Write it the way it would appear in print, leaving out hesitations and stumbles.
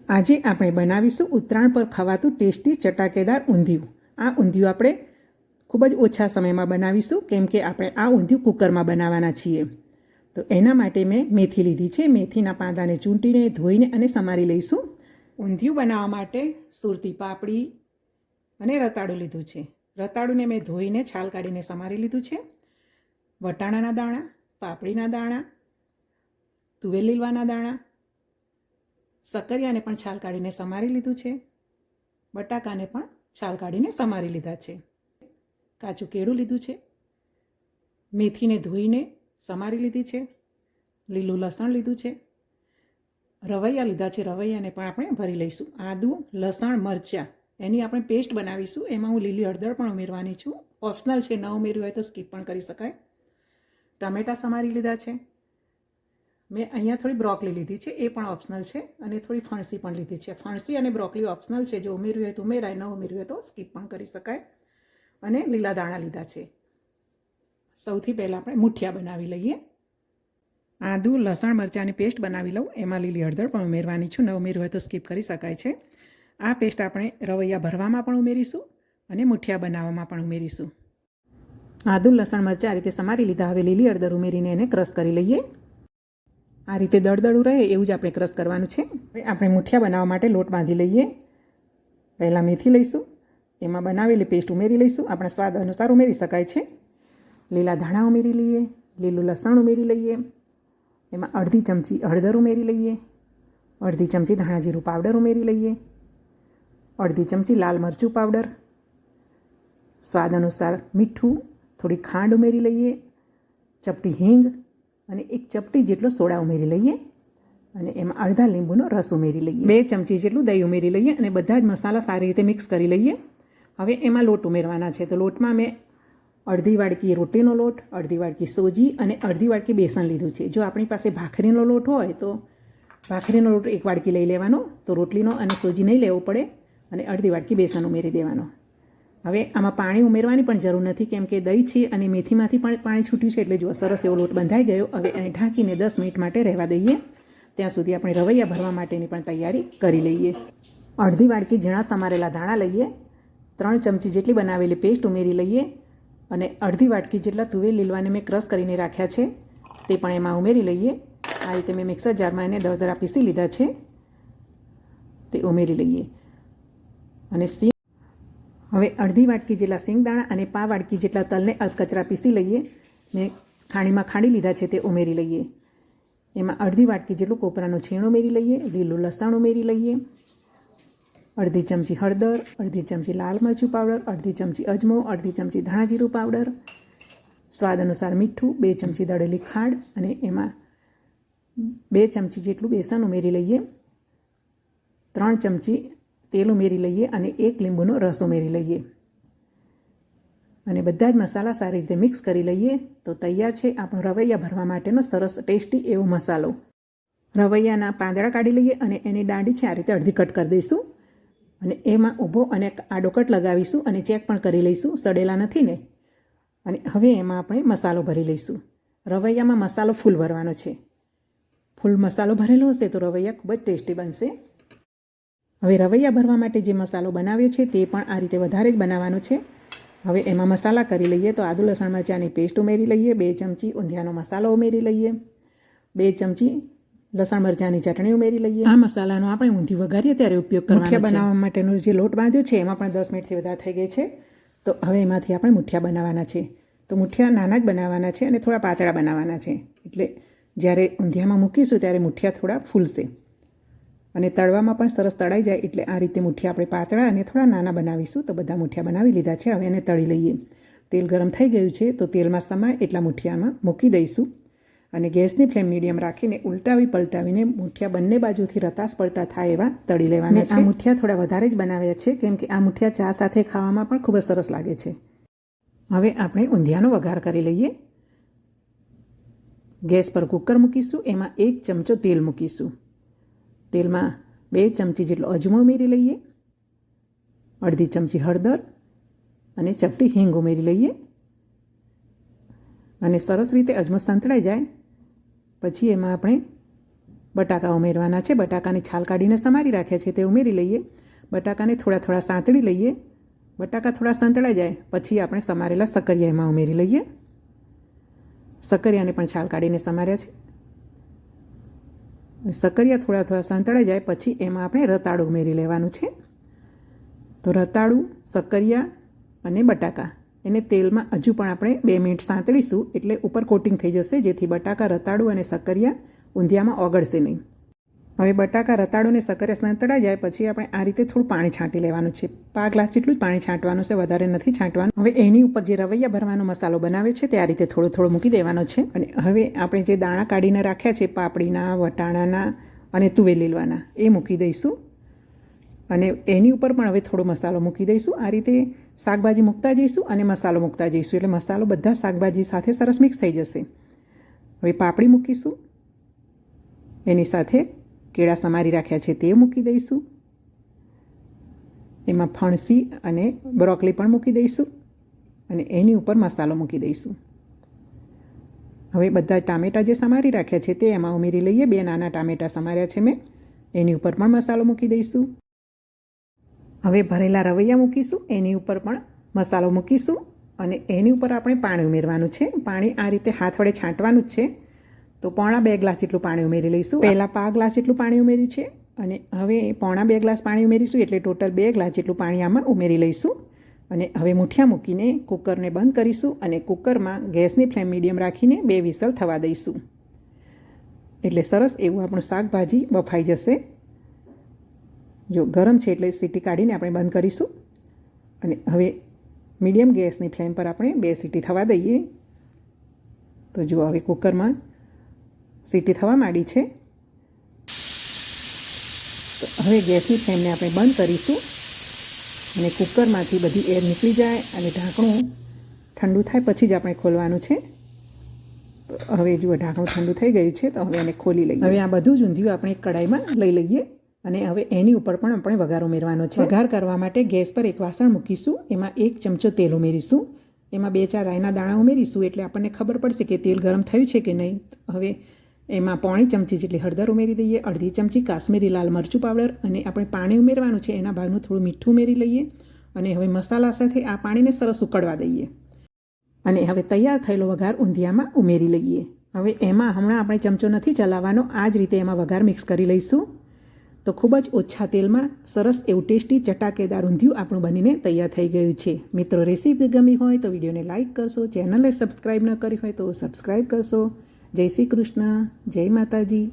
આજે આપણે બનાવીશું ઉત્તરાયણ પર ખવાતું ટેસ્ટી ચટાકેદાર ઊંધિયું. આ ઊંધિયું આપણે ખૂબ જ ઓછા સમયમાં બનાવીશું, કેમ કે આપણે આ ઊંધિયું કુકરમાં બનાવવાના છીએ. તો એના માટે મેં મેથી લીધી છે. મેથીના પાંદાને ચૂંટીને ધોઈને અને સમારી લઈશું. ઊંધિયું બનાવવા માટે સુરતી પાપડી અને રતાળું લીધું છે. રતાળુને મેં ધોઈને છાલ કાઢીને સમારી લીધું છે. વટાણાના દાણા, પાપડીના દાણા, તુવેર લીલવાના દાણા, સક્કરિયાને પણ છાલ કાઢીને સમારી લીધું છે. બટાકાને પણ છાલ કાઢીને સમારી લીધા છે. કાચું કેળું લીધું છે. મેથીને ધોઈને સમારી લીધી છે. લીલું લસણ લીધું છે. રવૈયા લીધા છે. રવૈયાને પણ આપણે ભરી લઈશું. આદું, લસણ, મરચાં એની આપણે પેસ્ટ બનાવીશું. એમાં હું લીલી હળદર પણ ઉમેરવાની છું. ઓપ્શનલ છે, ન ઉમેર્યું હોય તો સ્કીપ પણ કરી શકાય. ટમેટાં સમારી લીધા છે. મેં અહીંયા થોડી બ્રોકલી લીધી છે, એ પણ ઓપ્શનલ છે. અને થોડી ફણસી પણ લીધી છે. ફણસી અને બ્રોકલી ઓપ્શનલ છે, જો ઉમેર્યું હોય તો ઉમેરાય, ન ઉમેર્યું હોય તો સ્કીપ પણ કરી શકાય. અને લીલા દાણા લીધા છે. સૌથી પહેલાં આપણે મુઠિયા બનાવી લઈએ. આદું, લસણ, મરચાંની પેસ્ટ બનાવી લઉં. એમાં લીલી હળદર પણ ઉમેરવાની છું. ન ઉમેર્યું હોય તો સ્કીપ કરી શકાય છે. આ પેસ્ટ આપણે રવૈયા ભરવામાં પણ ઉમેરીશું અને મુઠિયા બનાવવામાં પણ ઉમેરીશું. આદું, લસણ, મરચાં આ રીતે સમારી લીધા. હવે લીલી હળદર ઉમેરીને એને ક્રશ કરી લઈએ. આ રીતે દળદળું રહે એવું જ આપણે ક્રશ કરવાનું છે. હવે આપણે મુઠિયા બનાવવા માટે લોટ બાંધી લઈએ. પહેલાં મેથી લઈશું, એમાં બનાવેલી પેસ્ટ ઉમેરી લઈશું. આપણા સ્વાદ અનુસાર ઉમેરી શકાય છે. લીલા ધાણા ઉમેરી લઈએ. લીલું લસણ ઉમેરી લઈએ. એમાં અડધી ચમચી હળદર ઉમેરી લઈએ. અડધી ચમચી ધાણા જીરું પાવડર ઉમેરી લઈએ. અડધી ચમચી લાલ મરચું પાવડર, સ્વાદ અનુસાર મીઠું, થોડી ખાંડ ઉમેરી લઈએ. ચપટી હિંગ અને એક ચપટી જેટલો સોડા ઉમેરી લઈએ. અને એમાં અડધા લીંબુનો રસ ઉમેરી લઈએ. 2 ચમચી જેટલું દહીં ઉમેરી લઈએ અને બધા જ મસાલા સારી રીતે મિક્સ કરી લઈએ. હવે એમાં લોટ ઉમેરવાના છે. તો લોટમાં મેં અડધી વાડકી રોટીનો લોટ, અડધી વાડકી સોજી અને અડધી વાડકી બેસન લીધું છે. જો આપણી પાસે ભાખરીનો લોટ હોય તો ભાખરીનો લોટ 1 વાડકી લઈ લેવાનો, તો રોટલીનો અને સોજી નહીં લેવો પડે. અને અડધી વાડકી બેસન ઉમેરી દેવાનો. હવે આમાં પાણી ઉમેરવાની પણ જરૂર નથી, કેમ કે દહીં છે અને મેથીમાંથી પણ પાણી છૂટ્યું છે. એટલે જો સરસ એવો લોટ બંધાઈ ગયો. હવે એને ઢાંકીને 10 મિનિટ માટે રહેવા દઈએ. ત્યાં સુધી આપણે રવૈયા ભરવા માટેની પણ તૈયારી કરી લઈએ. અડધી વાડકી ઝીણા સમારેલા ધાણા લઈએ. 3 ચમચી જેટલી બનાવેલી પેસ્ટ ઉમેરી લઈએ. અને અડધી વાડકી જેટલા તુવેર લીલવાને મેં ક્રશ કરીને રાખ્યા છે, તે પણ એમાં ઉમેરી લઈએ. આ રીતે મેં મિક્સર જારમાં એને દરદરા પીસી લીધા છે, તે ઉમેરી લઈએ. અને હવે અડધી વાડકી જેટલા સિંગદાણા અને 5 વાડકી જેટલા તલને અધકચરા પીસી લઈએ. મેં ખાણીમાં ખાંડી લીધા છે, તે ઉમેરી લઈએ. એમાં અડધી વાડકી જેટલું કોપરાનું છીણ ઉમેરી લઈએ. લીલું લસણ ઉમેરી લઈએ. અડધી ચમચી હળદર, અડધી ચમચી લાલ મરચું પાવડર, અડધી ચમચી અજમો, અડધી ચમચી ધાણા જીરું પાવડર, સ્વાદ અનુસાર મીઠું, 2 ચમચી દળેલી ખાંડ અને એમાં 2 ચમચી જેટલું બેસન ઉમેરી લઈએ. 3 ચમચી તેલ ઉમેરી લઈએ અને 1 લીંબુનો રસ ઉમેરી લઈએ. અને બધા જ મસાલા સારી રીતે મિક્સ કરી લઈએ. તો તૈયાર છે આપણો રવૈયા ભરવા માટેનો સરસ ટેસ્ટી એવો મસાલો. રવૈયાના પાંદડા કાઢી લઈએ અને એની દાંડી છે આ રીતે અડધી કટ કરી દઈશું. અને એમાં ઊભો અને આડો કટ લગાવીશું અને ચેક પણ કરી લઈશું સડેલા નથી ને. અને હવે એમાં આપણે મસાલો ભરી લઈશું. રવૈયામાં મસાલો ફૂલ ભરવાનો છે. ફૂલ મસાલો ભરેલો હશે તો રવૈયા ખૂબ જ ટેસ્ટી બનશે. હવે રવૈયા ભરવા માટે જે મસાલો બનાવ્યો છે તે પણ આ રીતે વધારે જ બનાવવાનો છે. હવે એમાં મસાલા કરી લઈએ. તો આદુ લસણ મરચાંની પેસ્ટ ઉમેરી લઈએ. 2 ચમચી ઊંધિયાનો મસાલો ઉમેરી લઈએ. 2 ચમચી લસણ મરચાંની ચટણી ઉમેરી લઈએ. આ મસાલાનો આપણે ઊંધિયું વઘારીએ ત્યારે ઉપયોગ કરવાનો છે. મુઠિયા બનાવવા માટેનો જે લોટ બાંધ્યો છે એમાં પણ 10 મિનિટથી વધારે થઈ ગઈ છે. તો હવે એમાંથી આપણે મુઠિયા બનાવવાના છે. તો મુઠિયા નાના જ બનાવવાના છે અને થોડા પાતળા બનાવવાના છે. એટલે જ્યારે ઊંધિયામાં મૂકીશું ત્યારે મુઠિયા થોડા ફૂલશે અને તળવામાં પણ સરસ તળાઈ જાય. એટલે આ રીતે મુઠિયા આપણે પાતળા અને થોડા નાના બનાવીશું. તો બધા મુઠિયા બનાવી લીધા છે. હવે એને તળી લઈએ. તેલ ગરમ થઈ ગયું છે, તો તેલમાં સમાય એટલા મુઠિયામાં મૂકી દઈશું. અને ગેસની ફ્લેમ મીડિયમ રાખીને ઉલટાવી પલટાવીને મુઠિયા બંને બાજુથી રતાસ પડતા થાય એવા તળી લેવાના છે. આ મુઠિયા થોડા વધારે જ બનાવ્યા છે, કેમ કે આ મુઠિયા ચા સાથે ખાવામાં પણ ખૂબ જ સરસ લાગે છે. હવે આપણે ઊંધિયાનો વઘાર કરી લઈએ. ગેસ પર કુકર મૂકીશું. એમાં 1 ચમચો તેલ મૂકીશું. તેલમાં 2 ચમચી જેટલો અજમો ઉમેરી લઈએ. અડધી ચમચી હળદર અને ચપટી હિંગ ઉમેરી લઈએ. અને સરસ રીતે અજમો સંતળાઈ જાય પછી એમાં આપણે બટાકા ઉમેરવાના છે. બટાકાની છાલ કાઢીને સમારી રાખ્યા છે તે ઉમેરી લઈએ. બટાકાને થોડા થોડા સાંતળી લઈએ. બટાકા થોડા સંતળાઈ જાય પછી આપણે સમારેલા સકરિયા એમાં ઉમેરી લઈએ. સકરિયાને પણ છાલ કાઢીને સમાર્યા છે. સકરિયા થોડા થોડા સંતળાઈ જાય પછી એમાં આપણે રતાળું ઉમેરી લેવાનું છે. તો રતાળું, સકરિયા અને બટાકા એને તેલમાં હજુ પણ આપણે 2 મિનિટ સાંતળીશું એટલે ઉપર કોટિંગ થઈ જશે, જેથી બટાકા, રતાળું અને સકરિયા ઊંધિયામાં ઓગળશે નહીં. હવે બટાકા, રતાળું અને સકરિયા સંતળાઈ જાય પછી આપણે આ રીતે થોડું પાણી છાંટી લેવાનું છે. 1 ગ્લાસ જેટલું જ પાણી છાંટવાનું છે, વધારે નથી છાંટવાનું. હવે એની ઉપર જે રવૈયા ભરવાનો મસાલો બનાવે છે તે આ રીતે થોડો થોડો મૂકી દેવાનો છે. અને હવે આપણે જે દાણા કાઢીને રાખ્યા છે પાપડીના, વટાણાના અને તુવેર લીલવાના એ મૂકી દઈશું. અને એની ઉપર પણ હવે થોડો મસાલો મૂકી દઈશું. આ રીતે શાકભાજી મૂકતા જઈશું અને મસાલો મૂકતા જઈશું એટલે મસાલો બધા શાકભાજી સાથે સરસ મિક્સ થઈ જશે. હવે પાપડી મૂકીશું. એની સાથે કેળા સમારી રાખ્યા છે તે મૂકી દઈશું. એમાં ફણસી અને બ્રોકલી પણ મૂકી દઈશું અને એની ઉપર મસાલો મૂકી દઈશું. હવે બધા ટામેટાં જે સમારી રાખ્યા છે તે એમાં ઉમેરી લઈએ. 2 નાના ટામેટાં સમાર્યા છે મેં. એની ઉપર પણ મસાલો મૂકી દઈશું. હવે ભરેલા રવૈયા મૂકીશું. એની ઉપર પણ મસાલો મૂકીશું અને એની ઉપર આપણે પાણી ઉમેરવાનું છે. પાણી આ રીતે હાથ વડે છાંટવાનું જ છે. તો 1.5 ગ્લાસ જેટલું પાણી ઉમેરી લઈશું. પહેલાં 1/2 ગ્લાસ જેટલું પાણી ઉમેર્યું છે અને હવે 1.5 ગ્લાસ પાણી ઉમેરીશું એટલે ટોટલ 2 ગ્લાસ જેટલું પાણી આમાં ઉમેરી લઈશું. અને હવે મૂઠિયા મૂકીને કુકરને બંધ કરીશું અને કુકરમાં ગેસની ફ્લેમ મીડિયમ રાખીને 2 વિસલ થવા દઈશું. એટલે સરસ એવું આપણું શાકભાજી બફાઈ જશે. જો ગરમ છે એટલે સીટી કાઢીને આપણે બંધ કરીશું. અને હવે મીડિયમ ગેસની ફ્લેમ પર આપણે 2 સીટી થવા દઈએ. તો જો હવે કુકરમાં સીટી થવા માંડી છે. તો હવે ગેસની ફ્લેમને આપણે બંધ કરીશું અને કુકરમાંથી બધી એર નીકળી જાય અને ઢાંકણું ઠંડુ થાય પછી જ આપણે ખોલવાનું છે. તો હવે જુઓ ઢાંકણું ઠંડુ થઈ ગયું છે તો હવે એને ખોલી લઈએ. હવે આ બધું જ ઊંધિયું આપણે એક કડાઈમાં લઈ લઈએ અને હવે એની ઉપર પણ આપણે વઘાર ઉમેરવાનો છે. વઘાર કરવા માટે ગેસ પર એક વાસણ મૂકીશું. એમાં 1 ચમચો તેલ ઉમેરીશું. એમાં 2-4 રાઈના દાણા ઉમેરીશું એટલે આપણને ખબર પડશે કે તેલ ગરમ થયું છે કે નહીં. હવે એમાં 1/4 ચમચી જેટલી હળદર ઉમેરી દઈએ. 1/2 ચમચી કાશ્મીરી લાલ મરચું પાવડર અને આપણે પાણી ઉમેરવાનું છે એના ભાગનું થોડું મીઠું ઉમેરી લઈએ. અને હવે મસાલા સાથે આ પાણીને સરસ ઉકળવા દઈએ. અને હવે તૈયાર થયેલો વઘાર ઊંધિયામાં ઉમેરી લઈએ. હવે એમાં હમણાં આપણે ચમચો નથી ચલાવવાનો, આ જ રીતે એમાં વઘાર મિક્સ કરી લઈશું. તો ખૂબ જ ઓછા તેલમાં સરસ એવું ટેસ્ટી ચટાકેદાર ઊંધિયું આપણું બનીને તૈયાર થઈ ગયું છે. મિત્રો, રેસીપી ગમી હોય તો વિડીયોને લાઇક કરશો. ચેનલને સબસ્ક્રાઈબ ન કરી હોય તો સબસ્ક્રાઈબ કરશો. જય શ્રી કૃષ્ણ. જય માતાજી.